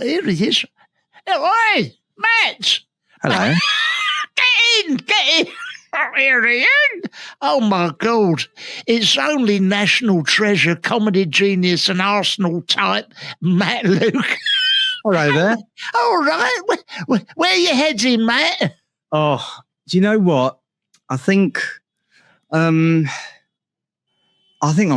Here he is. Hey, Matt! Hello. Get in! Here he is. Oh, my God. It's only national treasure, comedy genius and Arsenal type, Matt Luke. Hello there. All right. Where are you heading, Matt? Oh, do you know what? I think I'm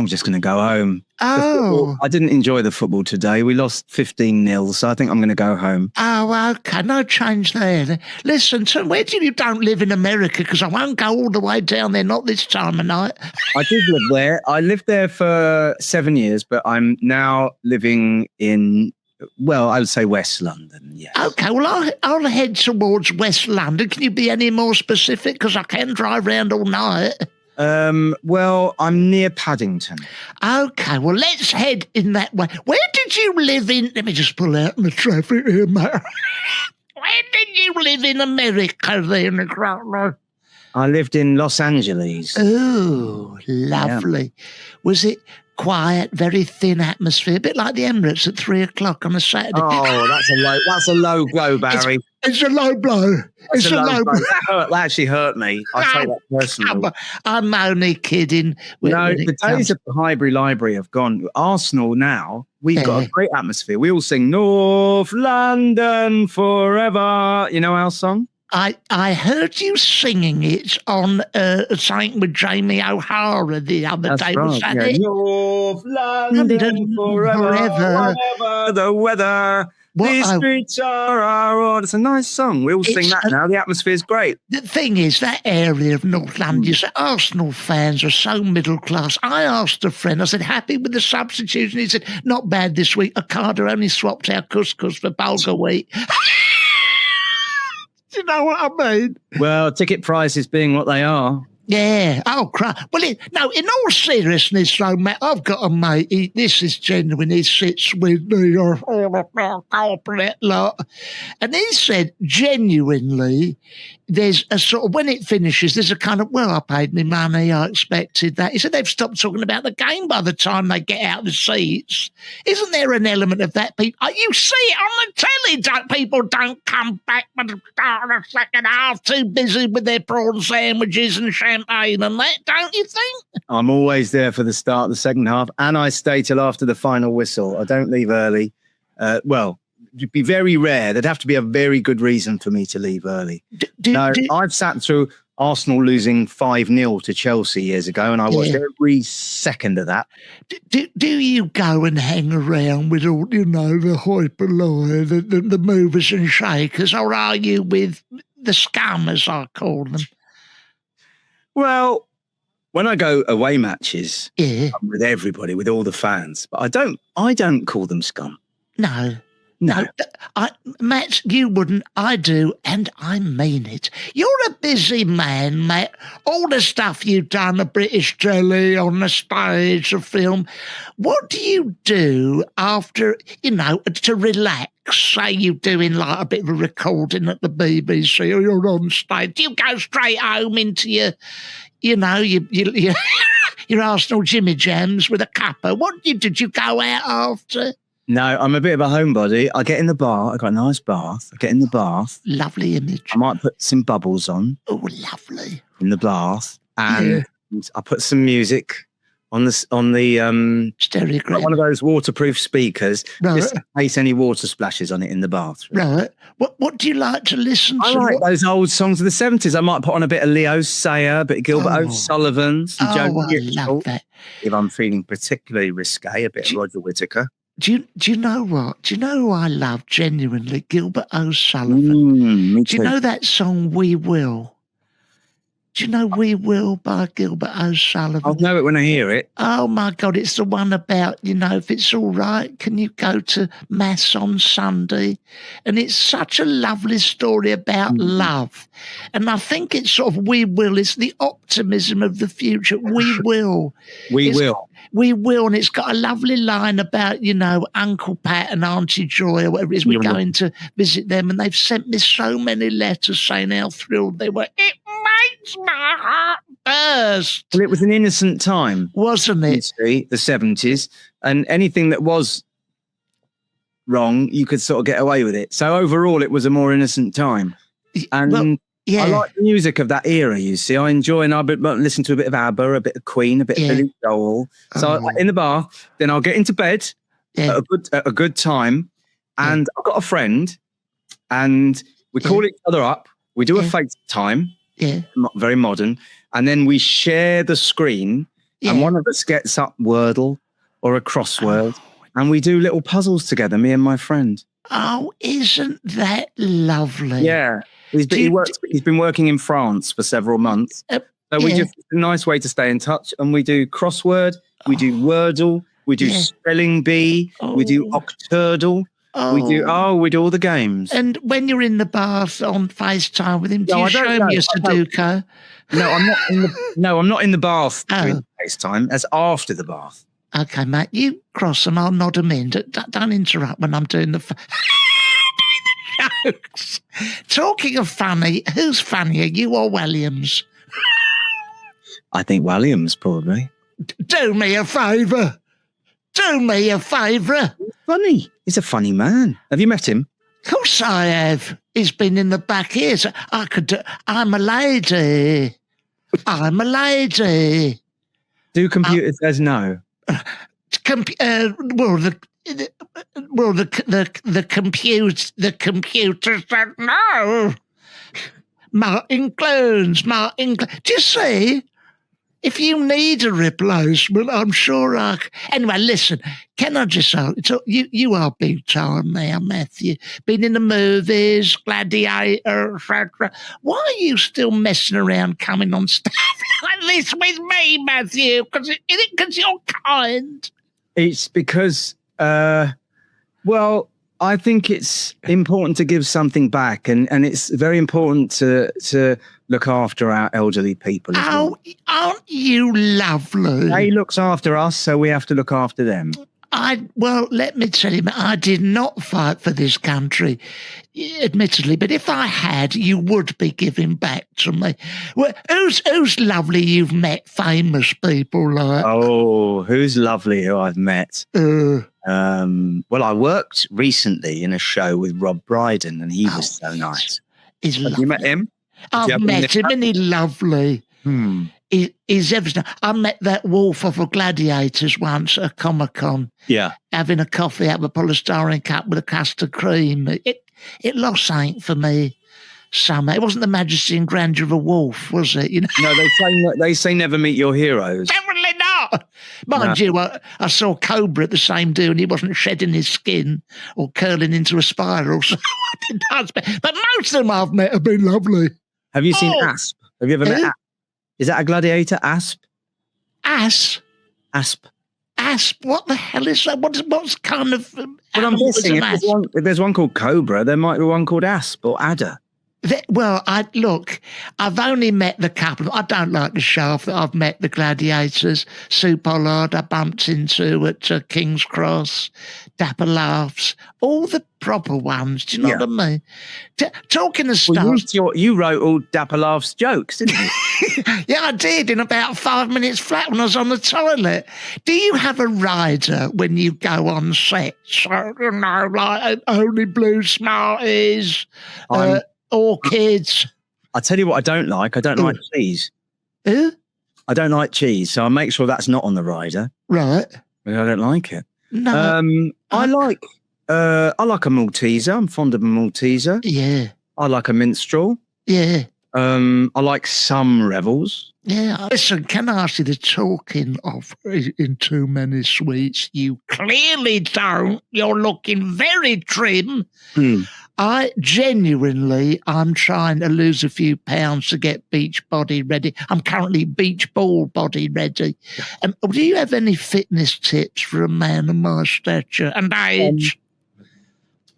just going to go home. Oh. I didn't enjoy the football today. We lost 15-0, so I think I'm going to go home. Oh, okay. No change there. Listen, where do you don't live in America? Because I won't go all the way down there, not this time of night. I did live there. I lived there for 7 years, but I'm now living in, well, I would say West London, yes. Okay, well, I'll head towards West London. Can you be any more specific? Because I can drive round all night. Well, I'm near Paddington. Okay, well, let's head in that way. Where did you live in... Let me just pull out in the traffic here, mate. Where did you live in America then? I lived in Los Angeles. Oh, lovely. Yeah. Was it quiet, very thin atmosphere, a bit like the Emirates at 3:00 on a Saturday? Oh, that's a low blow, Barry. It's a low blow. It's a low blow. That actually hurt me. I take that personally. I'm only kidding. No, the days of the Highbury Library have gone. Arsenal now, we've got a great atmosphere. We all sing North London Forever. You know our song? I heard you singing it on something with Jamie O'Hara the other day. Right. Was that it? North London forever, whatever the weather. These streets are our own. It's a nice song. We all sing that now. The atmosphere's great. The thing is, that area of North London, you say Arsenal fans are so middle class. I asked a friend, I said, happy with the substitution? He said, not bad this week. Okada only swapped our couscous for bulgur wheat. Do you know what I mean? Well, ticket prices being what they are. Yeah. Oh, crap. Well, in all seriousness, though, Matt, I've got a mate. This is genuine. He sits with me corporate lot. And he said, genuinely, there's a sort of, when it finishes, there's a kind of, well, I paid me money. I expected that. He said they've stopped talking about the game by the time they get out of the seats. Isn't there an element of that? You see it on the telly. People don't come back for the second half, too busy with their prawn sandwiches and champagne and that, don't you think? I'm always there for the start of the second half, and I stay till after the final whistle. I don't leave early. Well, it'd be very rare. There'd have to be a very good reason for me to leave early. I've sat through Arsenal losing 5-0 to Chelsea years ago, and I watched every second of that. Do you go and hang around with all, the hoi polloi, the movers and shakers, or are you with the scum, as I call them? Well, when I go away matches, I'm with everybody, with all the fans, but I don't call them scum. No, Matt, you wouldn't. I do, and I mean it. You're a busy man, Matt. All the stuff you've done, a British telly, on the stage, a film. What do you do after, to relax? Say you're doing like a bit of a recording at the BBC or you're on stage. Do you go straight home into your Arsenal Jimmy Jams with a cuppa? What did you go out after? No, I'm a bit of a homebody. I get in the bar. I got a nice bath. I get in the bath. Lovely image. I might put some bubbles on. Oh, lovely. In the bath. And I put some music on the Stereogram. One of those waterproof speakers, just in case any water splashes on it in the bathroom. Right. What do you like to listen to? I like those old songs of the 70s. I might put on a bit of Leo Sayer, a bit of Gilbert O'Sullivan, some Joe Mitchell. I love that. If I'm feeling particularly risque, a bit of Roger Whittaker. Do you know what? Do you know who I love genuinely? Gilbert O'Sullivan. Me too. Do you know that song We Will? Do you know We Will by Gilbert O'Sullivan? I'll know it when I hear it. Oh, my God, it's the one about, if it's all right, can you go to Mass on Sunday? And it's such a lovely story about love. And I think it's sort of We Will. It's the optimism of the future. We will. We will. We will. And it's got a lovely line about, Uncle Pat and Auntie Joy or whatever it is. We're going to visit them. And they've sent me so many letters saying how thrilled they were. It makes my heart first. Well, it was an innocent time, wasn't it? See, the 70s, and anything that was wrong, you could sort of get away with it. So overall, it was a more innocent time. And I like the music of that era, you see. I enjoy, and I listen to a bit of ABBA, a bit of Queen, a bit of Billy Joel. So in the bath, then I'll get into bed at a good time. And I've got a friend, and we call each other up. We do a FaceTime, very modern. And then we share the screen, and one of us gets up Wordle or a crossword, and we do little puzzles together, me and my friend. Oh, isn't that lovely? Yeah. He's been working in France for several months. So it's a nice way to stay in touch. And we do crossword, we do Wordle, we do spelling bee, we do Octurdle. We do all the games. And when you're in the bath on FaceTime with him, do you show him your Sudoku? No, I'm not in the bath doing FaceTime. That's after the bath. Okay, mate, you cross them, I'll nod them in. Don't interrupt when I'm doing the jokes. Talking of funny, who's funnier, you or Williams? I think Williams, probably. Do me a favour. Do me a favour. He's funny. He's a funny man. Have you met him? Of course I have. He's been in the back here. So I'm a lady. I'm a lady. Do computers says no? The computer said no. Martin Clunes. Do you see? If you need a replacement, I'm sure I can. Anyway, listen, can I just say, you are big time now, Matthew. Been in the movies, Gladiator, etc. Why are you still messing around coming on stuff like this with me, Matthew? Because you're kind. It's because, I think it's important to give something back, and it's very important to look after our elderly people as well. Aren't you lovely? They looks after us, so we have to look after them. Let me tell you, I did not fight for this country, admittedly, but if I had, you would be giving back to me. Well, who's lovely you've met, famous people like? Oh, who's lovely who I've met? I worked recently in a show with Rob Brydon, and he was so nice. Have you met him? I've met him, and he's lovely. He's everything. I met that wolf off of Gladiators once at Comic-Con. Yeah. Having a coffee out of a polystyrene cup with a custard cream. It lost something for me somehow. It wasn't the majesty and grandeur of a wolf, was it? You know? No, they say never meet your heroes. Definitely not. Mind you, I saw Cobra at the same do, and he wasn't shedding his skin or curling into a spiral. So but most of them I've met have been lovely. Have you seen Asp? Have you ever met Asp? Is that a gladiator, Asp? Asp? Asp? What the hell is that? What's kind of... I'm guessing if there's one called Cobra, there might be one called Asp or Adder. I've only met the couple. I don't like the shaft that I've met the gladiators. Sue Pollard I bumped into at King's Cross, Dapper Laughs, all the proper ones. Do you know what I mean? Talking of stuff. You wrote all Dapper Laughs jokes, didn't you? Yeah, I did in about 5 minutes flat when I was on the toilet. Do you have a rider when you go on set? So, like Only Blue Smarties, Orchids. I tell you what I don't like. I don't like cheese. I don't like cheese, so I make sure that's not on the rider. Right. I don't like it. No. I like a Malteser. I'm fond of a Malteser. Yeah. I like a minstrel. Yeah. I like some Rebels. Yeah. Listen, can I ask you the talking of in too many sweets? You clearly don't. You're looking very trim. I'm trying to lose a few pounds to get beach body ready. I'm currently beach ball body ready. Do you have any fitness tips for a man of my stature and age?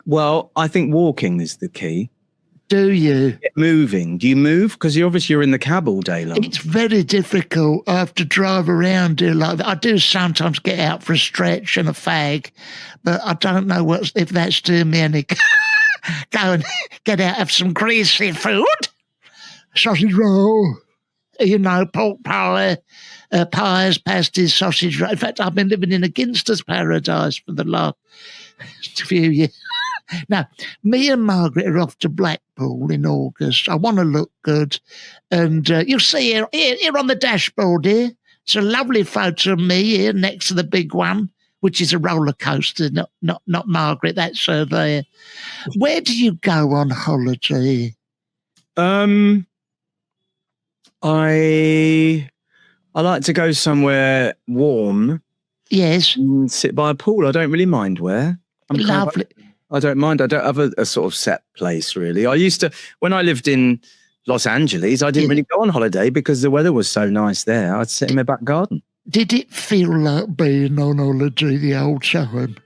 Well, I think walking is the key. Do you? Get moving. Do you move? Because you're in the cab all day long. It's very difficult. I have to drive around here like that. I do sometimes get out for a stretch and a fag, but I don't know if that's doing me any good. Go and get out, have some greasy food. Sausage roll. pork pie, pies, pasties, sausage. In fact, I've been living in a Ginster's paradise for the last few years. Now, me and Margaret are off to Blackpool in August. I want to look good. And you'll see here on the dashboard here, it's a lovely photo of me here next to the big one, which is a roller coaster, not Margaret, that's her there. Where do you go on holiday? I like to go somewhere warm. Yes. And sit by a pool. I don't really mind where. Lovely. I don't mind. I don't have a sort of set place, really. I used to, when I lived in Los Angeles, I didn't really go on holiday because the weather was so nice there. I'd sit in my back garden. Did it feel like being on holiday the old time?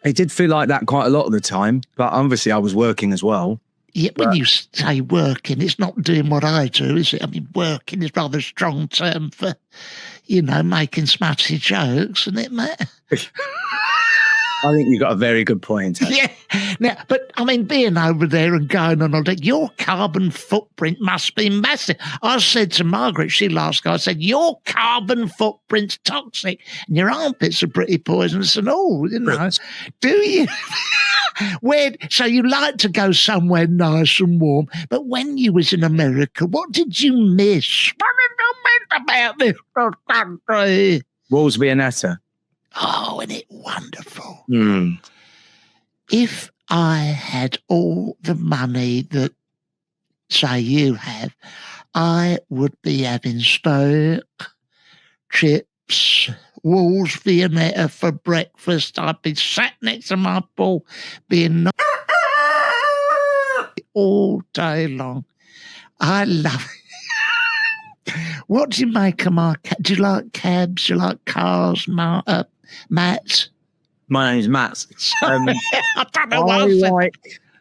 It did feel like that quite a lot of the time, but obviously I was working as well. Yeah, when you say working, it's not doing what I do, is it? I mean, working is rather a strong term for, making smutty jokes, isn't it, Matt? I think you got a very good point. Yeah. Now, but I mean, being over there and going on holiday, your carbon footprint must be massive. I said to Margaret, she last guy, I said, your carbon footprint's toxic and your armpits are pretty poisonous and all, Do you? So you like to go somewhere nice and warm, but when you was in America, what did you miss? What did you miss about this country? Wolves be an Etta. Oh, isn't it wonderful? Mm. If I had all the money that, say, you have, I would be having steak, chips, Wolves Viennetta for breakfast. I'd be sat next to my pool being all day long. I love it. What do you make of my do you like cabs? Do you like cars, Matt? My name's Matt. I don't know what I said.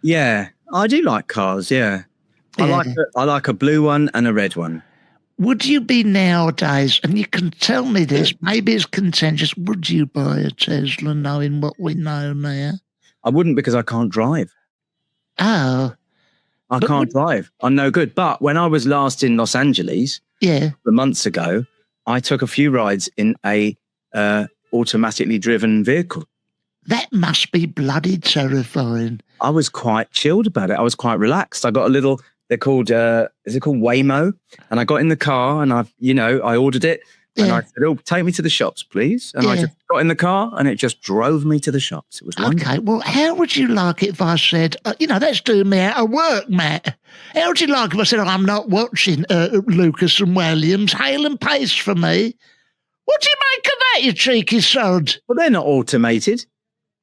Yeah, I do like cars, yeah. I like a blue one and a red one. Would you be nowadays, and you can tell me this, maybe it's contentious, would you buy a Tesla knowing what we know now? I wouldn't because I can't drive. Oh. I can't drive. I'm no good. But when I was last in Los Angeles, months ago, I took a few rides in a automatically driven vehicle. That must be bloody terrifying. I was quite chilled about it. I was quite relaxed. I got a little, they're called, is it called Waymo? And I got in the car and I ordered it. And I said, take me to the shops, please. And I just got in the car and it just drove me to the shops. It was wonderful. Okay, well, how would you like it if I said, that's doing me out of work, Matt? How would you like if I said, I'm not watching Lucas and Williams, Hale and Pace for me? What do you make of that, you cheeky sod? Well, they're not automated.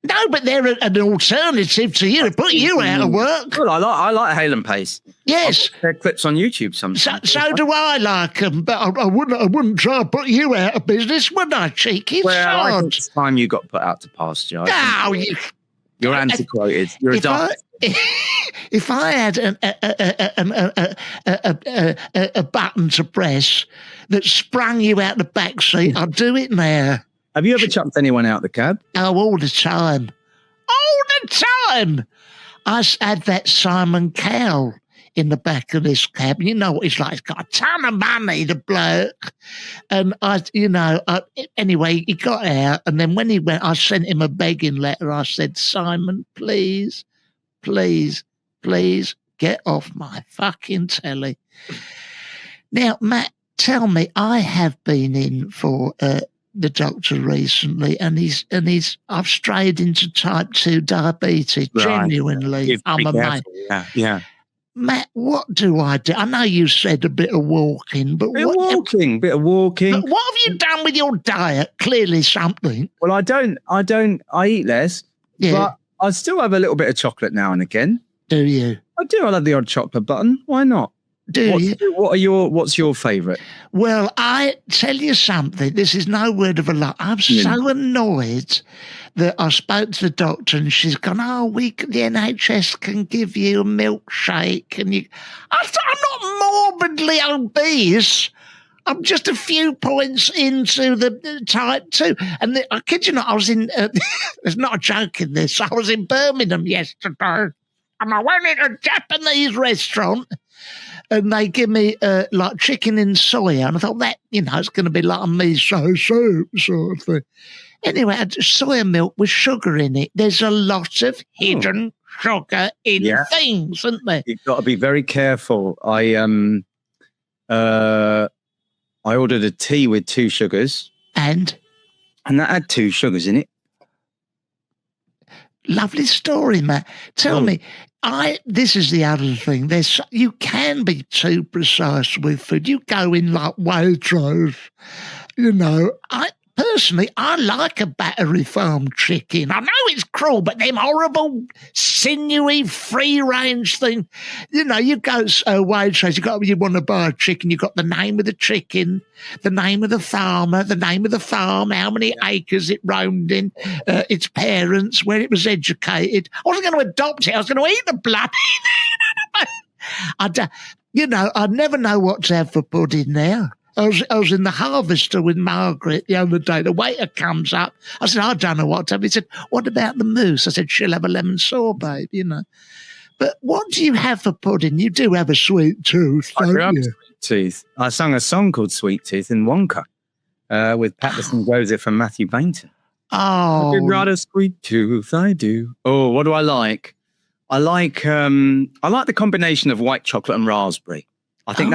No, but they're an alternative to you to put you out of work. Well, I like Hale and Pace. Yes, they're clips on YouTube sometimes. So do I like them, but I wouldn't try to put you out of business, would I, cheeky sod? I think it's time you got put out to pasture. You're antiquated. You're a daft. If I had a button to press that sprung you out the back seat, I'd do it now. Have you ever chucked anyone out the cab? Oh, all the time. All the time. I had that Simon Cowell in the back of this cab. You know what he's like. He's got a ton of money, the bloke. And anyway, he got out. And then when he went, I sent him a begging letter. I said, Simon, please, please, please get off my fucking telly. Now, Matt, tell me, I have been in for the doctor recently, and I've strayed into type 2 diabetes. Right. Genuinely, I'm amazed. Yeah. Matt, what do I do? I know you said a bit of walking, but bit of walking. But what have you done with your diet? Clearly something. Well, I eat less, but I still have a little bit of chocolate now and again. Do you? I do. I love the odd chocolate button. Why not? What's your favourite? Well, I tell you something. This is no word of a lie. I'm so annoyed that I spoke to the doctor and she's gone, the NHS can give you a milkshake. And I'm not morbidly obese. I'm just a few points into the type 2. And I kid you not, I was in, there's not a joke in this, I was in Birmingham yesterday and I went in a Japanese restaurant. and they give me like chicken in soya, and I thought that, it's going to be like a miso soup sort of thing. Anyway, I had soya milk with sugar in it. There's a lot of hidden sugar in things, isn't there? You've got to be very careful. I ordered a tea with 2 sugars. And that had 2 sugars in it. Lovely story, Matt. Tell me, this is the other thing. You can be too precise with food. You go in like Waitrose, Personally, I like a battery farm chicken. I know it's cruel, but them horrible, sinewy, free-range thing. You go Waitrose, you want to buy a chicken, you got the name of the chicken, the name of the farmer, the name of the farm, how many acres it roamed in, its parents, where it was educated. I wasn't going to adopt it. I was going to eat the blood. I never know what to have for pudding now. I was in the Harvester with Margaret the other day. The waiter comes up. I said, I don't know what to have. He said, what about the mousse? I said, she'll have a lemon sorbet, But what do you have for pudding? You do have a sweet tooth, don't you? Sweet tooth. I sang a song called Sweet Tooth in Wonka with Patterson Gozer from Matthew Bainton. Oh. I've got a sweet tooth, I do. Oh, what do I like? I like the combination of white chocolate and raspberry. I think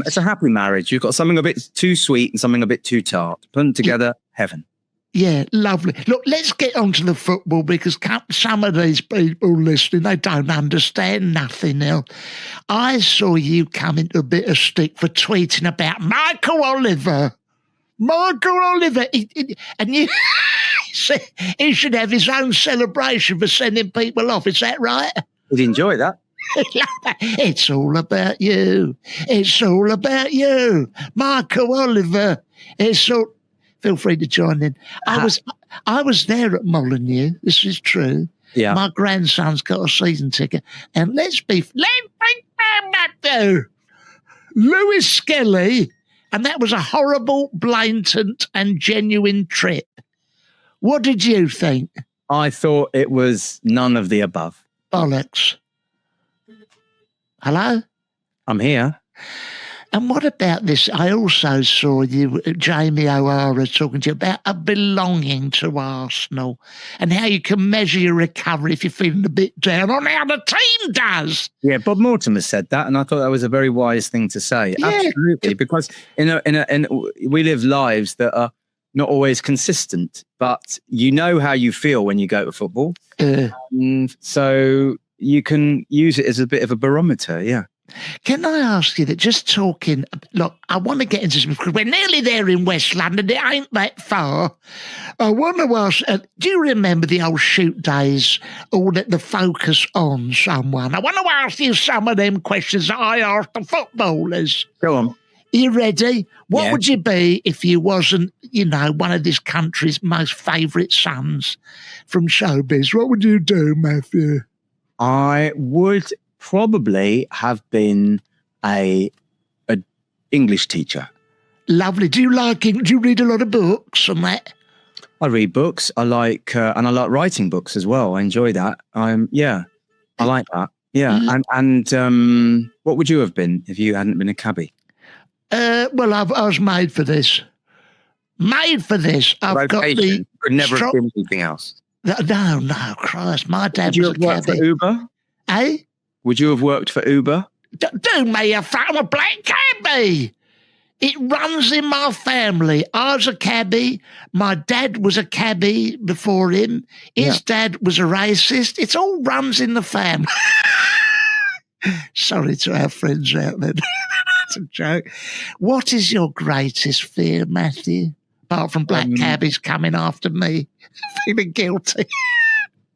it's a happy marriage. You've got something a bit too sweet and something a bit too tart. Put them together, heaven. Yeah, lovely. Look, let's get on to the football because some of these people listening, they don't understand nothing else. I saw you come into a bit of stick for tweeting about Michael Oliver. And you said he should have his own celebration for sending people off. Is that right? Did you enjoy that? It's all about you. It's all about you. Michael Oliver. Feel free to join in. I was there at Molyneux. This is true. Yeah. My grandson's got a season ticket. And let's be Lewis Skelly. And that was a horrible, blatant and genuine trip. What did you think? I thought it was none of the above. Bollocks. Hello? I'm here. And what about this? I also saw you, Jamie O'Hara, talking to you about a belonging to Arsenal and how you can measure your recovery if you're feeling a bit down on how the team does. Yeah, Bob Mortimer said that, and I thought that was a very wise thing to say. Yeah. Absolutely, because we live lives that are not always consistent, but you know how you feel when you go to football. So you can use it as a bit of a barometer, yeah. Can I ask you that just talking, look, I want to get into some, because we're nearly there in West London, it ain't that far. I want to ask, do you remember the old shoot days, all the focus on someone? I want to ask you some of them questions that I asked the footballers. Go on. You ready? What would you be if you wasn't, one of this country's most favourite sons from showbiz? What would you do, Matthew? I would probably have been a English teacher. Lovely. Do you read a lot of books on that? I read books. I like and I like writing books as well. I enjoy that. I like that. Yeah. And what would you have been if you hadn't been a cabbie? Well, I was made for this. Made for this. I've got the could never have been anything else. No, Christ. My dad was a cabbie. Would you have worked for Uber? Eh? Would you have worked for Uber? Do me a favour, I'm a black cabbie. It runs in my family. I was a cabbie. My dad was a cabbie before him. His dad was a racist. It all runs in the family. Sorry to our friends out there. That's a joke. What is your greatest fear, Matthew? Apart from black cabbies coming after me, feeling guilty.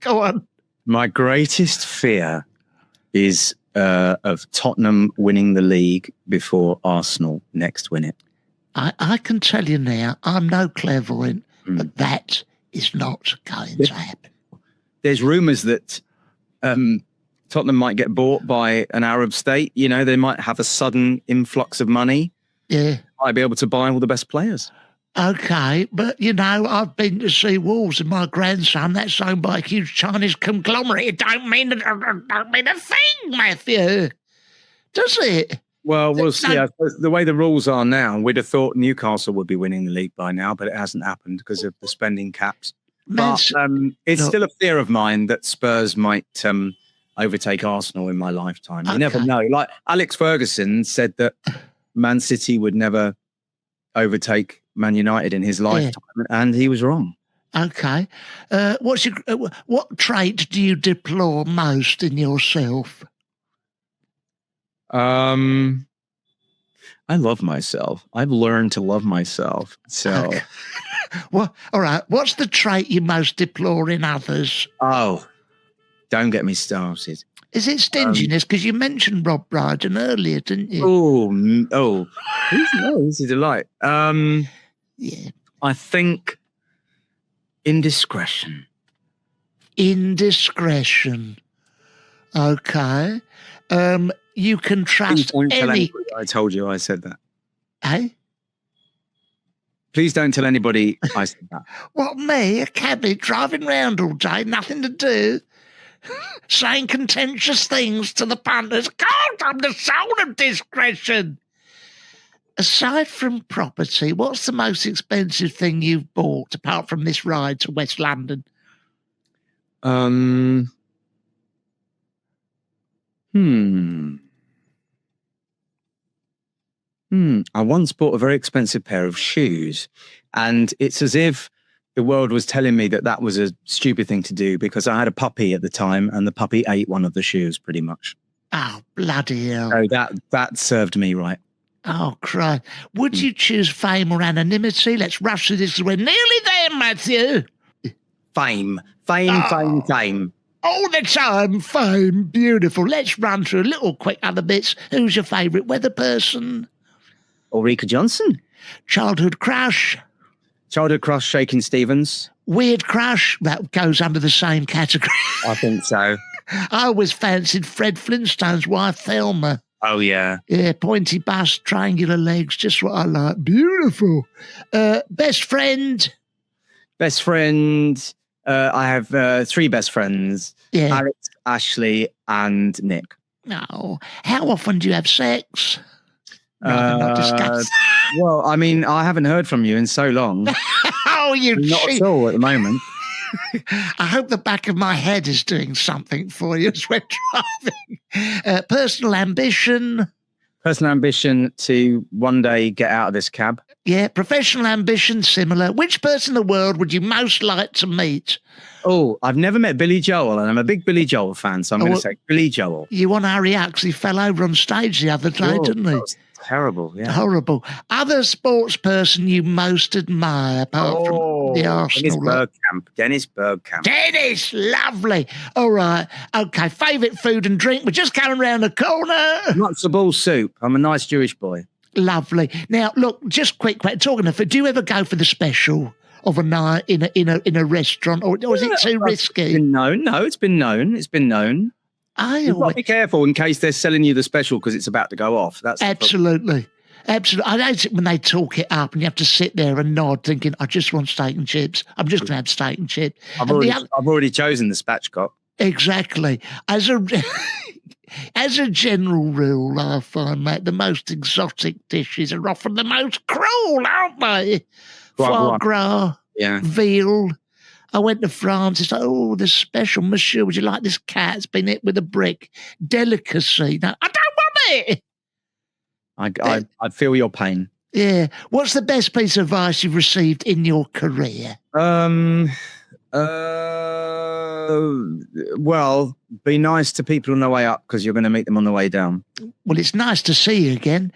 Go on. My greatest fear is of Tottenham winning the league before Arsenal next win it. I can tell you now, I'm no clairvoyant, but that is not going to happen. There's rumours that Tottenham might get bought by an Arab state. They might have a sudden influx of money. Yeah. Might be able to buy all the best players. Okay, but I've been to see Wolves and my grandson, that's owned by a huge Chinese conglomerate. It don't mean a thing, Matthew. Does it? Well, we'll see. I suppose the way the rules are now, we'd have thought Newcastle would be winning the league by now, but it hasn't happened because of the spending caps. But it's still a fear of mine that Spurs might overtake Arsenal in my lifetime. You never know. Like Alex Ferguson said that Man City would never overtake Man United in his lifetime, and he was wrong. Okay. What trait do you deplore most in yourself? I love myself. I've learned to love myself. So, well, all right. What's the trait you most deplore in others? Oh, don't get me started. Is it stinginess? Because you mentioned Rob Brydon earlier, didn't you? Oh, he's a delight. Yeah. I think indiscretion. Indiscretion. Okay. You can trust any. I told you I said that. Hey? Please don't tell anybody I said that. What, me? A cabbie driving round all day, nothing to do, saying contentious things to the punters. God, I'm the soul of discretion. Aside from property, what's the most expensive thing you've bought apart from this ride to West London? I once bought a very expensive pair of shoes, and it's as if the world was telling me that was a stupid thing to do because I had a puppy at the time, and the puppy ate one of the shoes pretty much. Oh, bloody hell. So that served me right. Oh, Christ. Would you choose fame or anonymity? Let's rush through this. We're nearly there, Matthew. Fame. All the time, fame. Beautiful. Let's run through a little quick other bits. Who's your favourite weather person? Ulrika Johnson. Childhood crush? Childhood crush, Shakin' Stevens. Weird crush? That goes under the same category. I think so. I always fancied Fred Flintstone's wife, Thelma. Oh, yeah. Yeah, pointy bust, triangular legs, just what I like. Beautiful. Best friend? Best friend. I have 3 best friends. Yeah. Alex, Ashley, and Nick. No. How often do you have sex? Not discuss. Well, I mean, I haven't heard from you in so long. Oh, you Not at all at the moment. I hope the back of my head is doing something for you as we're driving. Personal ambition? Personal ambition to one day get out of this cab. Yeah. Professional ambition, similar. Which person in the world would you most like to meet? Oh, I've never met Billy Joel, and I'm a big Billy Joel fan, so I'm going to say Billy Joel. You want to hurry up because he fell over on stage the other day, didn't he? That was terrible, yeah. Horrible. Other sports person you most admire apart from the Arsenal? Dennis Bergkamp. Dennis, lovely. All right. Okay, favourite food and drink. We're just coming round the corner. Matzo ball soup. I'm a nice Jewish boy. Lovely. Now, look, just quick, talking of food, do you ever go for the special of a night in a restaurant, or is it too risky? No, it's been known. It's been known. You've got to be careful in case they're selling you the special because it's about to go off. That's absolutely. I hate it when they talk it up and you have to sit there and nod thinking, I just want steak and chips. I'm just going to have steak and chips. I've already chosen the spatchcock. Exactly. As a general rule, I find that the most exotic dishes are often the most cruel, aren't they? Foie gras, veal. I went to France. It's like, oh, the special, monsieur, would you like this cat? It's been hit with a brick. Delicacy. No, I don't want it. I feel your pain. Yeah. What's the best piece of advice you've received in your career? Well, be nice to people on the way up because you're going to meet them on the way down. Well, it's nice to see you again.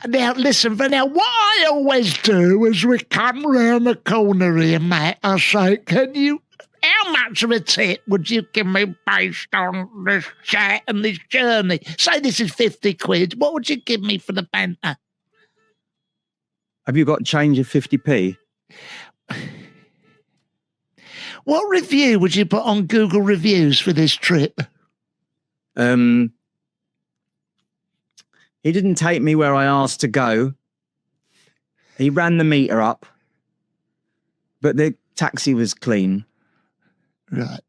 Now, listen, what I always do as we come round the corner here, Matt, I say, how much of a tip would you give me based on this chat and this journey? Say this is 50 quid. What would you give me for the banter? Have you got change of 50p? What review would you put on Google Reviews for this trip? He didn't take me where I asked to go. He ran the meter up, but the taxi was clean. Right.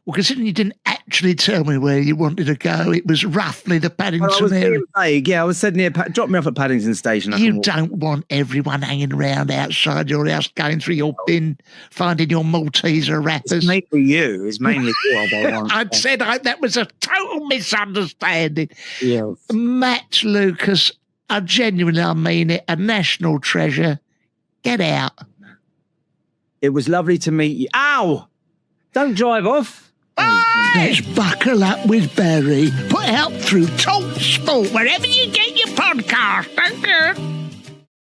Well, considering you didn't actually tell me where you wanted to go, it was roughly the Paddington area. Vague. Yeah, I was said near. Drop me off at Paddington Station. You don't want everyone hanging around outside your house, going through your bin, finding your Malteser wrappers. It's mainly you. It's mainly you. I'd said that was a total misunderstanding. Yeah. Matt Lucas, I mean it, a national treasure. Get out. It was lovely to meet you. Ow! Don't drive off. Let's buckle up with Barry. Put out through TalkSport, wherever you get your podcast. Thank you.